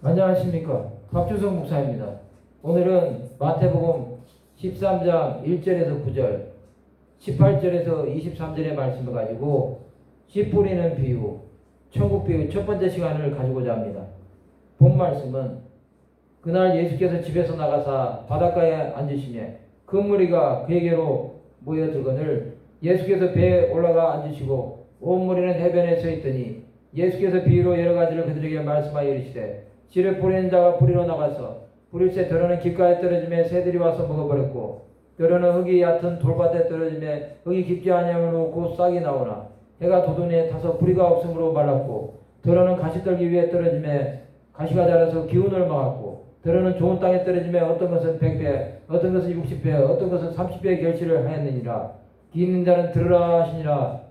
안녕하십니까. 박주성 목사입니다. 오늘은 마태복음 13장 1절에서 9절, 18절에서 23절의 말씀을 가지고 씨 뿌리는 비유, 천국 비유 첫 번째 시간을 가지고자 합니다. 본 말씀은 그날 예수께서 집에서 나가사 바닷가에 앉으시며 그 무리가 그에게로 모여들거늘 예수께서 배에 올라가 앉으시고 온 무리는 해변에 서 있더니 예수께서 비유로 여러 가지를 그들에게 말씀하여 이르시되 씨를 뿌리는 자가 뿌리러 나가서 뿌릴새 더러는 길가에 떨어지며 새들이 와서 먹어버렸고 더러는 흙이 얕은 돌밭에 떨어지며 흙이 깊지 아니하므로 곧 싹이 나오나 해가 돋으니 타서 뿌리가 없으므로 말랐고 더러는 가시떨기 위에 떨어지며 가시가 자라서 기운을 막았고 더러는 좋은 땅에 떨어지며 어떤 것은 100배 어떤 것은 60배 어떤 것은 30배의 결실을 하였느니라. 귀 있는 자는 들으라 하시니라.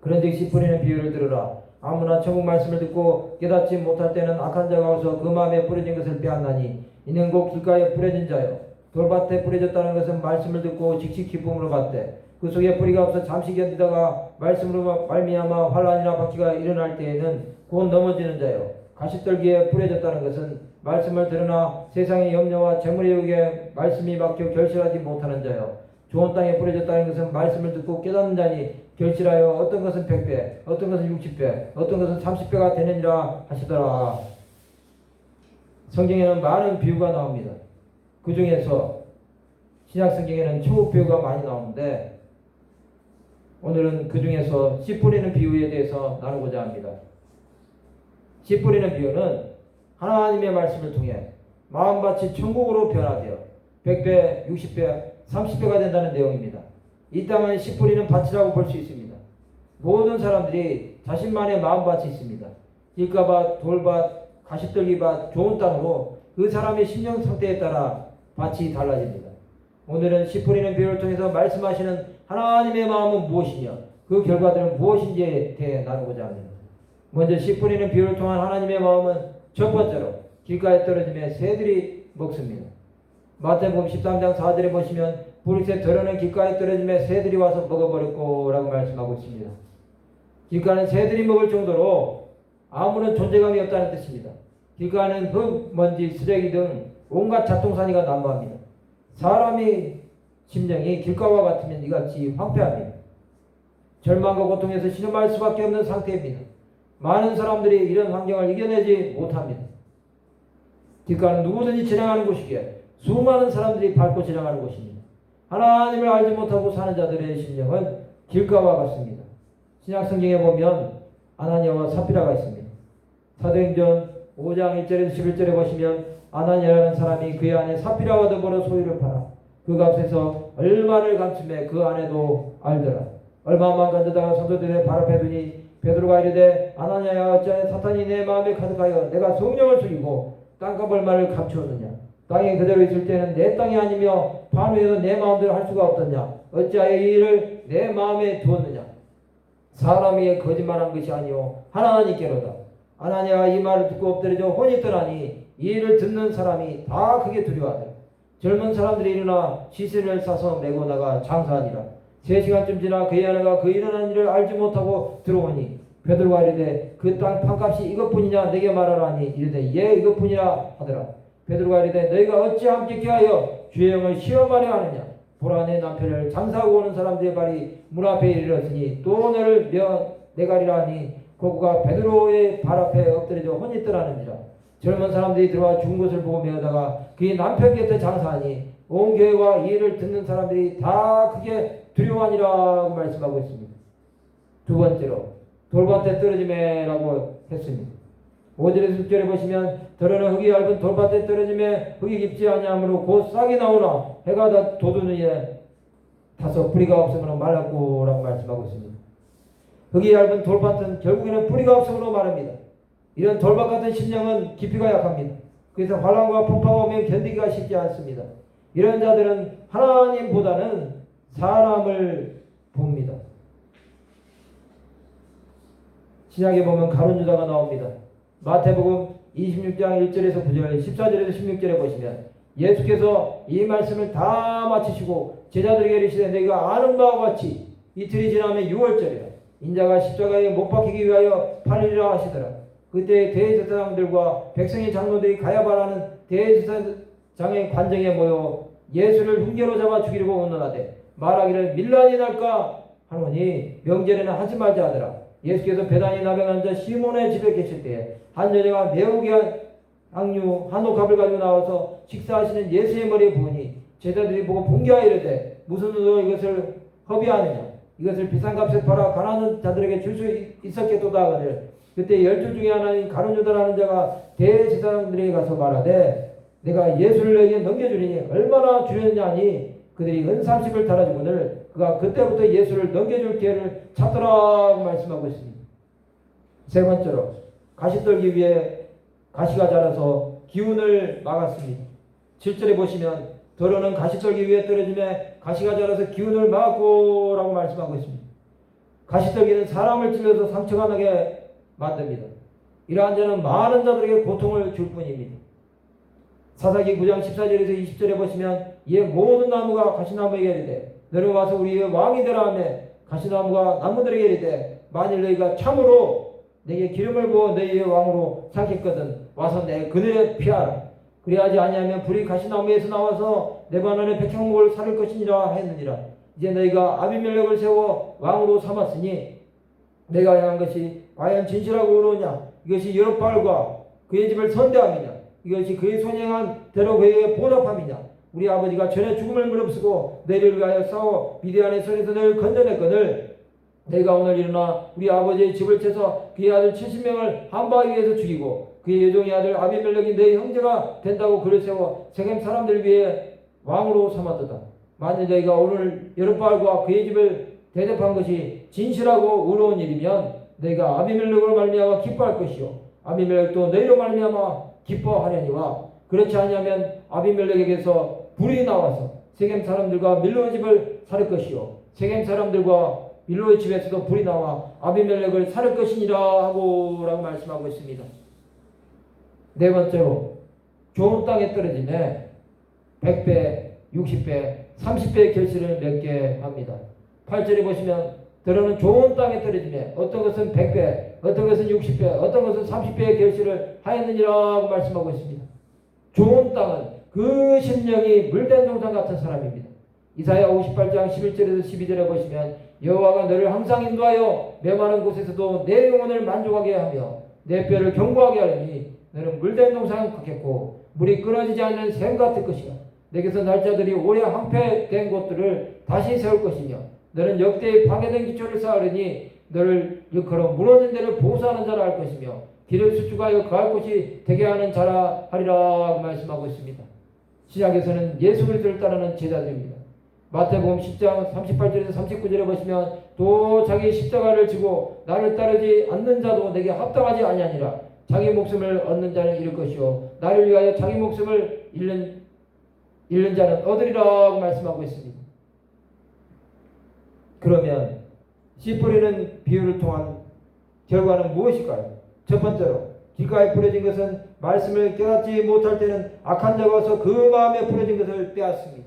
그런즉 씨 뿌리는 비유를 들으라. 아무나 천국 말씀을 듣고 깨닫지 못할 때는 악한 자가 와서 그 마음에 뿌려진 것을 빼앗나니 이는 곧 길가에 뿌려진 자요 돌밭에 뿌려졌다는 것은 말씀을 듣고 즉시 기쁨으로 받되 그 속에 뿌리가 없어 잠시 견디다가 말씀으로 말미암아 환난이나 박해가 일어날 때에는 곧 넘어지는 자요 가시떨기에 뿌려졌다는 것은 말씀을 들으나 세상의 염려와 재물의 유혹에 말씀이 막혀 결실하지 못하는 자요 좋은 땅에 뿌려졌다는 것은 말씀을 듣고 깨닫는 자니 결실하여 어떤 것은 100배 어떤 것은 60배 어떤 것은 30배가 되느니라 하시더라. 성경에는 많은 비유가 나옵니다. 그 중에서 신약 성경에는 천국 비유가 많이 나오는데 오늘은 그 중에서 씨 뿌리는 비유에 대해서 나누고자 합니다. 씨 뿌리는 비유는 하나님의 말씀을 통해 마음밭이 천국으로 변화되어 100배, 60배, 30배가 된다는 내용입니다. 이 땅은 씨 뿌리는 밭이라고 볼 수 있습니다. 모든 사람들이 자신만의 마음밭이 있습니다. 길가밭, 돌밭, 가시떨기밭, 좋은 땅으로 그 사람의 심령 상태에 따라 밭이 달라집니다. 오늘은 씨 뿌리는 비유를 통해서 말씀하시는 하나님의 마음은 무엇이며 그 결과들은 무엇인지에 대해 나누고자 합니다. 먼저 씨 뿌리는 비유를 통한 하나님의 마음은 첫 번째로 길가에 떨어지며 새들이 먹습니다. 마태복음 13장 4절에 보시면 뿌리새 더러는 길가에 떨어지며 새들이 와서 먹어버렸고 라고 말씀하고 있습니다. 길가는 새들이 먹을 정도로 아무런 존재감이 없다는 뜻입니다. 길가는 흙, 먼지, 쓰레기 등 온갖 잡동사니가 난무합니다. 사람의 심령이 길가와 같으면 이같이 황폐합니다. 절망과 고통에서 신음할 수밖에 없는 상태입니다. 많은 사람들이 이런 환경을 이겨내지 못합니다. 길가는 누구든지 지나가는 곳이기에 수많은 사람들이 밟고 지나가는 곳입니다. 하나님을 알지 못하고 사는 자들의 심령은 길가와 같습니다. 신약 성경에 보면 아나니아와 삽비라가 있습니다. 사도행전 5장 1절에서 11절에 보시면 아나니아라는 사람이 그의 아내 삽비라와 더불어 소유를 팔아 그 값에서 얼마를 감춤해 그 아내도 알더라. 얼마만 건드다가 사도들의 발 앞에 두니 베드로가 이르되 아나니아야 어찌하여 사탄이 내 마음에 가득하여 내가 성령을 죽이고 땅값 얼마를 감추었느냐. 땅에 그대로 있을 때는 내 땅이 아니며 반위에서 내 마음대로 할 수가 없더냐. 어찌하여 이 일을 내 마음에 두었느냐. 사람이 거짓말한 것이 아니요 하나님께로다. 아나니아가 이 말을 듣고 엎드려져 혼이 떠나니 이 일을 듣는 사람이 다 크게 두려워하더라. 젊은 사람들이 일어나 시신을 싸서 메고 나가 장사하니라. 3시간쯤 지나 그의 아내가 그 일어난 일을 알지 못하고 들어오니 베드로가 이르되 그 땅 판값이 이것뿐이냐 내게 말하라 하니 이르되 예 이것뿐이라 하더라. 베드로가 이르되 너희가 어찌 함께 꾀하여 주의 영을 시험하려 하느냐. 보라 내 남편을 장사하고 오는 사람들의 발이 문 앞에 이르렀으니 또 너를 내가리라 하니 고구가 베드로의 발 앞에 엎드려져 혼이 떠나는지라. 젊은 사람들이 들어와 죽은 것을 보고 메어다가 그의 남편 곁에 장사하니 온 교회와 이 일을 듣는 사람들이 다 크게 두려워하니라고 말씀하고 있습니다. 두 번째로 돌밭에 떨어지매라고 했습니다. 5절에서 6절에 보시면 더러는 흙이 얇은 돌밭에 떨어지매 흙이 깊지 아니하므로 곧 싹이 나오나 해가 다 돋으니에 타서 뿌리가 없으므로 말랐고 라고 말씀하고 있습니다. 흙이 얇은 돌밭은 결국에는 뿌리가 없으므로 마릅니다. 이런 돌밭 같은 심령은 깊이가 약합니다. 그래서 환난과 풍파가 오면 견디기가 쉽지 않습니다. 이런 자들은 하나님보다는 사람을 봅니다. 신약에 보면 가룟 유다가 나옵니다. 마태복음 26장 1절에서 9절, 14절에서 16절에 보시면 예수께서 이 말씀을 다 마치시고 제자들에게 이르시되 너희가 아는 바와 같이 이틀이 지나면 6월절이라 인자가 십자가에 못 박히기 위하여 팔리리라 하시더라. 그때 대제사장들과 백성의 장로들이 가야바라는 대제사장의 관정에 모여 예수를 흉계로 잡아 죽이려고 원론하되 말하기를 밀란이 날까 하노니 명절에는 하지 말자 하더라. 예수께서 베다니 나병 환자 시몬의 집에 계실 때에 한 여자가 매우 귀한 악류 한 옥합을 가지고 나와서 식사하시는 예수의 머리에 부으니 제자들이 보고 분개하여 이르되 무슨 의도로 이것을 허비하느냐. 이것을 비싼 값에 팔아 가난한 자들에게 줄 수 있었겠도다 하거늘. 그때 12 중에 하나인 가룟 유다라는 자가 대제사장들에게 가서 말하되 내가 예수를 너에게 넘겨주리니 얼마나 주려느냐 하니 그들이 은 30을 달아주거늘 그가 그때부터 예수를 넘겨줄 기회를 찾더라고 말씀하고 있습니다. 세 번째로 가시떨기 위에 가시가 자라서 기운을 막았습니다. 7절에 보시면 더러는 가시떨기 위에 떨어지며 가시가 자라서 기운을 막았고 라고 말씀하고 있습니다. 가시떨기는 사람을 찔러서 상처가 나게 만듭니다. 이러한 자는 많은 자들에게 고통을 줄 뿐입니다. 사사기 9장 14절에서 20절에 보시면 이에 모든 나무가 가시나무에게 이르되 너는 와서 우리의 왕이 되라 하며 가시나무가 나무들에게 이르되 만일 너희가 참으로 내게 기름을 부어 너희의 왕으로 삼겠거든 와서 내 그늘에 피하라. 그리하지 아니하면 불이 가시나무에서 나와서 레바논의 백향목을 사를 것이니라 했느니라. 이제 너희가 아비멜렉을 세워 왕으로 삼았으니 내가 행한 것이 과연 진실하고 의로우냐. 이것이 여룹바알과 그의 집을 선대함이냐. 이것이 그의 손행한 대로 그에게 보답함이냐. 우리 아버지가 전에 죽음을 무릅쓰고 너희를 위하여 싸워 미디안의 손에서 너희를 건져냈거늘 내가 오늘 일어나 우리 아버지의 집을 쳐서 그의 아들 70명을 한바위에서 죽이고 그의 여종의 아들 아비멜렉이 너희 형제가 된다고 그를 세워 세겜 사람들 위해 왕으로 삼았도다. 만일 너희가 오늘 여룹바알과 그의 집을 대접한 것이 진실하고 의로운 일이면 너희가 아비멜렉으로 말미암아 기뻐할 것이요 아비멜렉도 너희로 말미암아 기뻐하려니와 그렇지 아니하면 아비멜렉에게서 불이 나와서 세겜 사람들과 밀로의 집을 살을 것이요 세겜 사람들과 밀로의 집에서도 불이 나와 아비멜렉을 살을 것이니라 하고 라고 말씀하고 있습니다. 네 번째로 좋은 땅에 떨어지면 100배, 60배, 30배의 결실을 맺게 합니다. 8절에 보시면 더러는 좋은 땅에 떨어지면 어떤 것은 100배, 어떤 것은 60배, 어떤 것은 30배의 결실을 하였느니라고 말씀하고 있습니다. 좋은 땅은 그 심령이 물된 동산 같은 사람입니다. 이사야 58장 11절에서 12절에 보시면 여호와가 너를 항상 인도하여 메마른 곳에서도 내 영혼을 만족하게 하며 내 뼈를 견고하게 하리니 너는 물된 동산은 걷겠고 물이 끊어지지 않는 샘 같을 것이야. 내게서 날짜들이 오래 황폐된 곳들을 다시 세울 것이며 너는 역대의 파괴된 기초를 쌓으려니 너를 일컬어 무너진 데를 보수하는 자라 할 것이며 길을 수축하여 거할 곳이 되게 하는 자라 하리라 말씀하고 있습니다. 시작에서는 예수 그리스도를 따르는 제자들입니다. 마태복음 10장 38절에서 39절에 보시면 또 자기 십자가를 지고 나를 따르지 않는 자도 내게 합당하지 아니하니라. 자기 목숨을 얻는 자는 잃을 것이요 나를 위하여 자기 목숨을 잃는 자는 얻으리라고 말씀하고 있습니다. 그러면 씨 뿌리는 비유를 통한 결과는 무엇일까요? 첫 번째로 길가에 뿌려진 것은 말씀을 깨닫지 못할 때는 악한 자가 와서 그 마음에 뿌려진 것을 빼앗습니다.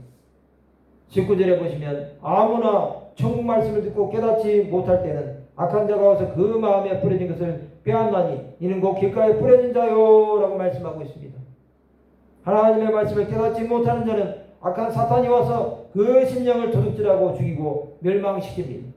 19절에 보시면 아무나 천국 말씀을 듣고 깨닫지 못할 때는 악한 자가 와서 그 마음에 뿌려진 것을 빼앗나니 이는 곧 길가에 뿌려진 자요 라고 말씀하고 있습니다. 하나님의 말씀을 깨닫지 못하는 자는 악한 사탄이 와서 그 심령을 도둑질하고 죽이고 멸망시킵니다.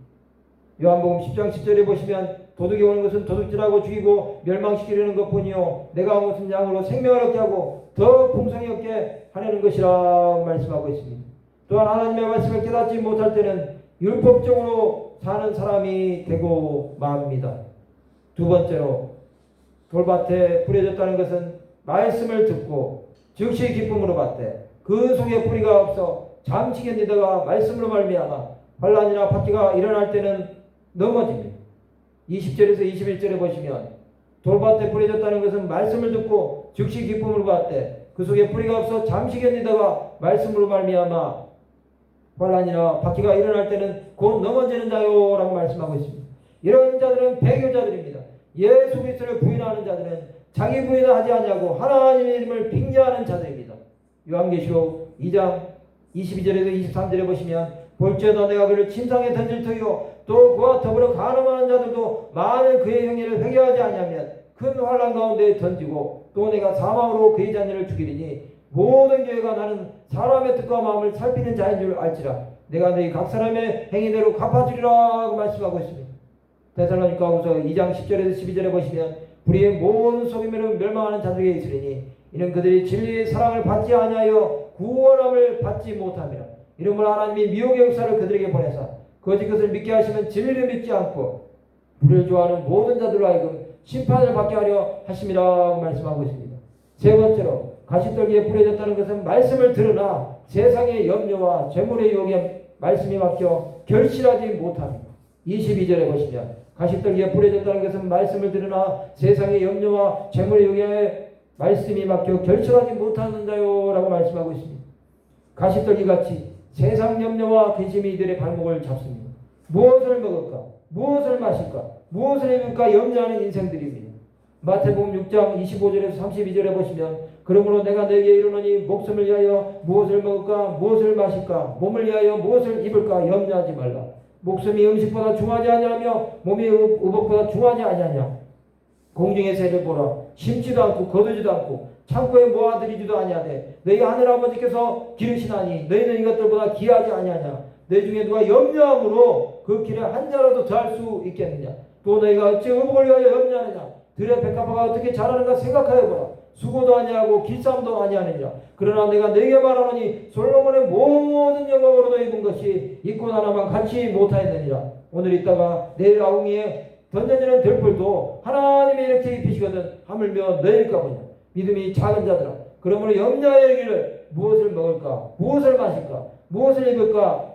요한복음 10장 10절에 보시면 도둑이 오는 것은 도둑질하고 죽이고 멸망시키려는 것뿐이요 내가 온 것은 양으로 생명을 얻게 하고 더 풍성히 얻게 하려는 것이라 말씀하고 있습니다. 또한 하나님의 말씀을 깨닫지 못할 때는 율법적으로 사는 사람이 되고 맙니다. 두 번째로 돌밭에 뿌려졌다는 것은 말씀을 듣고 즉시 기쁨으로 받되 그 속에 뿌리가 없어 잠시 견디다가 말씀으로 말미암아 환난이나 박해가 일어날 때는 넘어집니다. 20절에서 21절에 보시면 돌밭에 뿌려졌다는 것은 말씀을 듣고 즉시 기쁨으로 받되 그 속에 뿌리가 없어 잠시 견디다가 말씀으로 말미암아 환난이나 박해가 일어날 때는 곧 넘어지는 자요 라고 말씀하고 있습니다. 이런 자들은 배교자들입니다. 예수 그리스도를 부인하는 자들은 자기 부인을 하지 아니하고 하나님의 이름을 빙자하는 자들입니다. 요한계시록 2장 22절에서 23절에 보시면 볼지어다 내가 그를 침상에 던질 터이요 또 그와 더불어 간음하는 자들도 만일 그의 행위를 회개하지 아니하면 큰 환란 가운데 던지고 또 내가 사망으로 그의 자녀를 죽이리니 모든 교회가 나는 사람의 뜻과 마음을 살피는 자인 줄 알지라. 내가 너희 각 사람의 행위대로 갚아주리라고 말씀하고 있습니다. 데살로니가후서 2장 10절에서 12절에 보시면 불의의 모든 속임으로 멸망하는 자들에게 있으리니 이는 그들이 진리의 사랑을 받지 아니하여 구원함을 받지 못함이라. 이러므로 하나님이 미혹의 역사를 그들에게 보내사 거짓 것을 믿게 하시면 진리를 믿지 않고 불을 좋아하는 모든 자들로 하여금 심판을 받게 하려 하심이라고 말씀하고 있습니다. 세 번째로 가시떨기에 뿌려졌다는 것은 말씀을 들으나 세상의 염려와 재물의 유혹에 말씀이 막혀 결실하지 못합니다. 22절에 보시면 가시떨기에 뿌려졌다는 것은 말씀을 들으나 세상의 염려와 재물의 유혹에 말씀이 막혀 결실하지 못하는 자요 라고 말씀하고 있습니다. 가시떨기같이 세상 염려와 근심이 이들의 발목을 잡습니다. 무엇을 먹을까? 무엇을 마실까? 무엇을 입을까? 염려하는 인생들입니다. 마태복음 6장 25절에서 32절에 보시면 그러므로 내가 너에게 이르노니 목숨을 위하여 무엇을 먹을까? 무엇을 마실까? 몸을 위하여 무엇을 입을까? 염려하지 말라. 목숨이 음식보다 중하지 아니하며 몸이 의복보다 중하지 아니하냐. 공중의 새를 보라. 심지도 않고 거두지도 않고 창고에 모아들이지도 아니하되 너희 하늘아버지께서 기르시나니 너희는 이것들보다 귀하지 아니하냐. 내 중에 누가 염려함으로 그 길에 한 자라도 더할 수 있겠느냐. 또 너희가 어찌 의복을 위하여 염려하느냐. 들의 백합화가 어떻게 자라는가 생각하여 보라. 수고도 아니하고 길쌈도 아니하느니라. 그러나 내가 너희에게 말하노니 솔로몬의 모든 영광으로도 입은 것이 입고 하나만 같이 못하였느니라. 오늘 있다가 내일 아웅이에 던져지는 들풀도 하나님이 이렇게 입히시거든 하물며 너희일까 보냐. 믿음이 작은 자들아 그러므로 염려하여 이르기를 무엇을 먹을까 무엇을 마실까 무엇을 입을까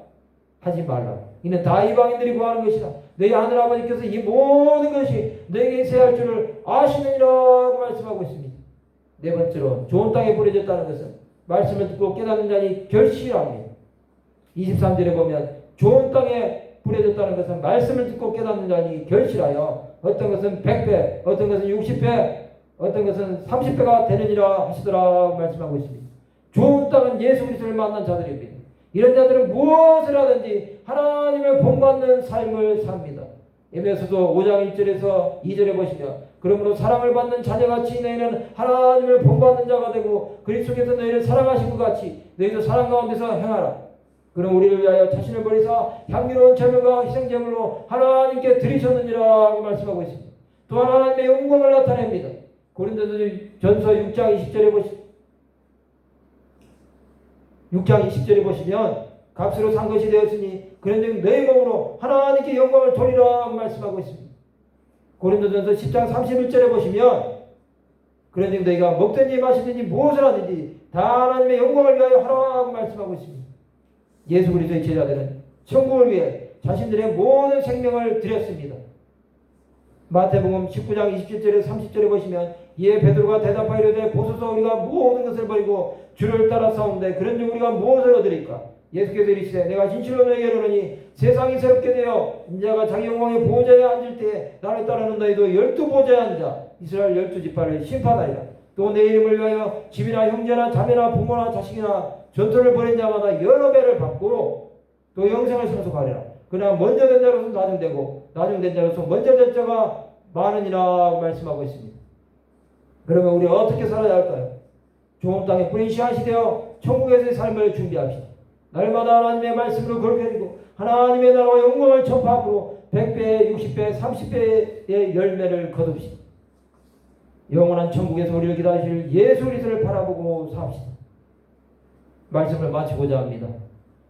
하지 말라. 이는 다 이방인들이 구하는 것이다. 너희 하늘아버지께서 이 모든 것이 너에게 있어야 할 줄을 아시느니라고 말씀하고 있습니다. 네 번째로 좋은 땅에 뿌려졌다는 것은 말씀을 듣고 깨닫는 자니 결실합니다. 23절에 보면 좋은 땅에 뿌려졌다는 것은 말씀을 듣고 깨닫는 자니 결실하여 어떤 것은 100배 어떤 것은 60배 어떤 것은 30배가 되느니라 하시더라 말씀하고 있습니다. 좋은 땅은 예수 그리스도를 만난 자들입니다. 이런 자들은 무엇을 하든지 하나님을 본받는 삶을 삽니다. 에베소서 5장 1절에서 2절에 보시면 그러므로 사랑을 받는 자녀같이 너희는 하나님을 본받는 자가 되고 그리스도께서 너희를 사랑하신 것 같이 너희도 사랑 가운데서 행하라. 그럼 우리를 위하여 자신을 버리사 향기로운 제물과 희생제물로 하나님께 드리셨느니라 말씀하고 있습니다. 또 하나님의 영광을 나타냅니다. 고린도전서 6장 20절에 보시면 6장 20절에 보시면 값으로 산 것이 되었으니 그런즉 너희 몸으로 하나님께 영광을 돌리라 말씀하고 있습니다. 고린도전서 10장 31절에 보시면 그런즉 너희가 먹든지 마시든지 무엇을 하든지 다 하나님의 영광을 위하여 하라고 말씀하고 있습니다. 예수 그리스도의 제자들은 천국을 위해 자신들의 모든 생명을 드렸습니다. 마태복음 19장 27절에서 30절에 보시면 이에 베드로가 대답하이르되 보소서 우리가 모든 것을 버리고 주를 따라 싸운데 그런즉 우리가 무엇을 얻으리까? 예수께서 이르시되 내가 진실로 너희에게 이르노니 세상이 새롭게 되어 인자가 자기 영광의 보좌에 앉을 때에 나를 따르는 너희도 12보좌에 앉아 이스라엘 12지파를 심판하리라. 또 내 이름을 위하여 집이나 형제나 자매나 부모나 자식이나 전토를 벌인 자마다 여러 배를 받고 또 영생을 상속하리라. 그러나 먼저 된 자로서 나중되고 나중된 자로서 먼저 된 자가 많으니라 말씀하고 있습니다. 그러면 우리 어떻게 살아야 할까요? 좋은 땅에 뿌린 씨앗이 되어 천국에서의 삶을 준비합시다. 날마다 하나님의 말씀으로 거룩해지고 하나님의 나라와 영광을 전파함으로 100배, 60배, 30배의 열매를 거둡시다. 영원한 천국에서 우리를 기다리실 예수 그리스도를 바라보고 삽시다. 말씀을 마치고자 합니다.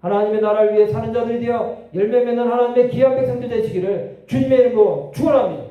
하나님의 나라를 위해 사는 자들이 되어 열매 맺는 하나님의 귀한 백성들 되시기를 주님의 이름으로 축원합니다.